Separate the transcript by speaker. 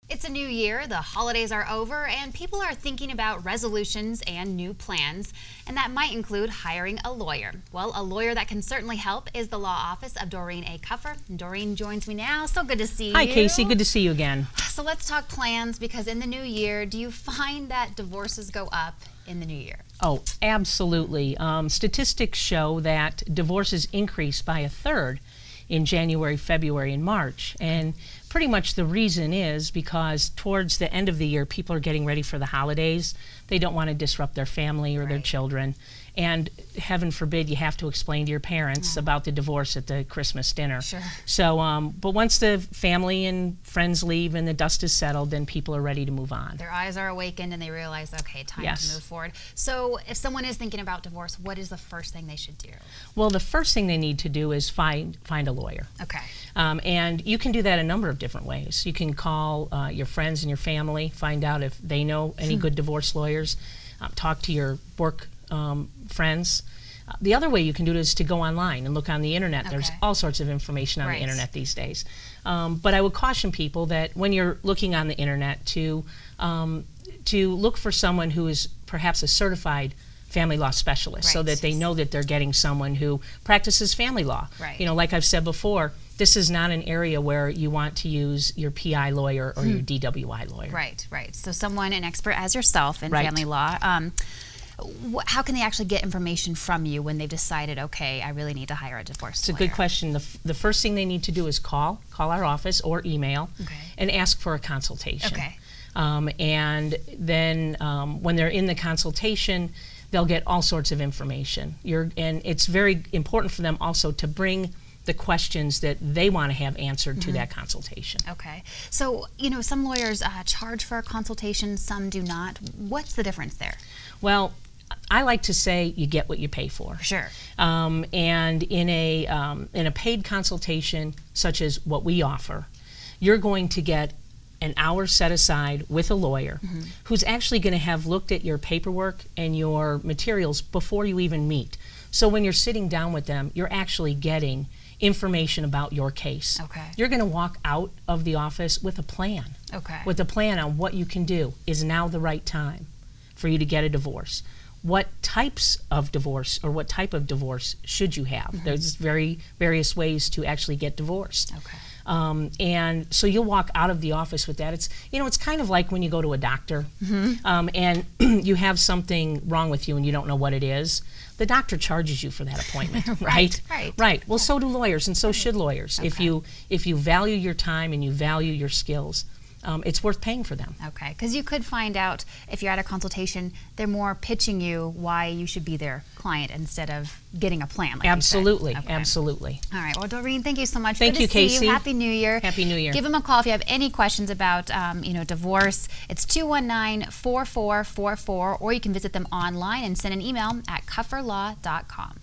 Speaker 1: It's a new year, the holidays are over, and people are thinking about resolutions and new plans, and that might include hiring a lawyer. Well, a lawyer that can certainly help is the law office of Dorene A. Kuffer. Dorene joins me now. So good to see you.
Speaker 2: Hi, Casey. Good to see you again.
Speaker 1: So let's talk plans, because in the new year, do you find that divorces go up in the new year?
Speaker 2: Oh, absolutely. Statistics show that divorces increase by a third in January, February, and March. And pretty much the reason is because towards the end of the year, people are getting ready for the holidays. They don't want to disrupt their family or their children. And heaven forbid you have to explain to your parents about the divorce at the Christmas dinner.
Speaker 1: Sure.
Speaker 2: So, but once the family and friends leave and the dust is settled, then people are ready to move on.
Speaker 1: Their eyes are awakened and they realize, okay, time to move forward. So if someone is thinking about divorce, what is the first thing they should do?
Speaker 2: Well, the first thing they need to do is find a lawyer.
Speaker 1: Okay.
Speaker 2: And you can do that a number of different ways. You can call your friends and your family, find out if they know any good divorce lawyers, talk to your work friends. The other way you can do it is to go online and look on the internet. Okay. There's all sorts of information on the internet these days. But I would caution people that when you're looking on the internet to look for someone who is perhaps a certified family law specialist, so that they know that they're getting someone who practices family law.
Speaker 1: Right.
Speaker 2: You know, like I've said before, this is not an area where you want to use your PI lawyer or your DWI lawyer.
Speaker 1: Right. So someone, an expert as yourself in family law, how can they actually get information from you when they've decided, okay, I really need to hire a divorce lawyer?
Speaker 2: It's a good question. The first thing they need to do is call our office or email and ask for a consultation.
Speaker 1: Okay.
Speaker 2: And then when they're in the consultation, they'll get all sorts of information. And it's very important for them also to bring the questions that they want to have answered to that consultation.
Speaker 1: Okay. So, you know, some lawyers charge for a consultation, some do not. What's the difference there?
Speaker 2: Well, I like to say you get what you pay for.
Speaker 1: Sure.
Speaker 2: And in a paid consultation, such as what we offer, you're going to get an hour set aside with a lawyer who's actually going to have looked at your paperwork and your materials before you even meet. So when you're sitting down with them, you're actually getting information about your case.
Speaker 1: Okay.
Speaker 2: You're going to walk out of the office with a plan.
Speaker 1: Okay.
Speaker 2: With a plan on what you can do. Is now the right time for you to get a divorce? What types of divorce or what type of divorce should you have? There's various ways to actually get divorced.
Speaker 1: Okay.
Speaker 2: And so you'll walk out of the office with that. It's kind of like when you go to a doctor and you have something wrong with you and you don't know what it is. The doctor charges you for that appointment, right? Right. Well, so do lawyers, and so should lawyers.
Speaker 1: Okay.
Speaker 2: If you value your time and you value your skills, it's worth paying for them.
Speaker 1: Okay, because you could find out if you're at a consultation, they're more pitching you why you should be their client instead of getting a plan. Like
Speaker 2: Absolutely,
Speaker 1: you said. Okay.
Speaker 2: Absolutely.
Speaker 1: All right, well, Dorene, thank you so much.
Speaker 2: Thank
Speaker 1: Good
Speaker 2: you,
Speaker 1: to see
Speaker 2: Casey.
Speaker 1: you. Happy New Year.
Speaker 2: Happy New Year.
Speaker 1: Give them a call if you have any questions about, divorce. It's 219-4444, or you can visit them online and send an email at kufferlaw.com.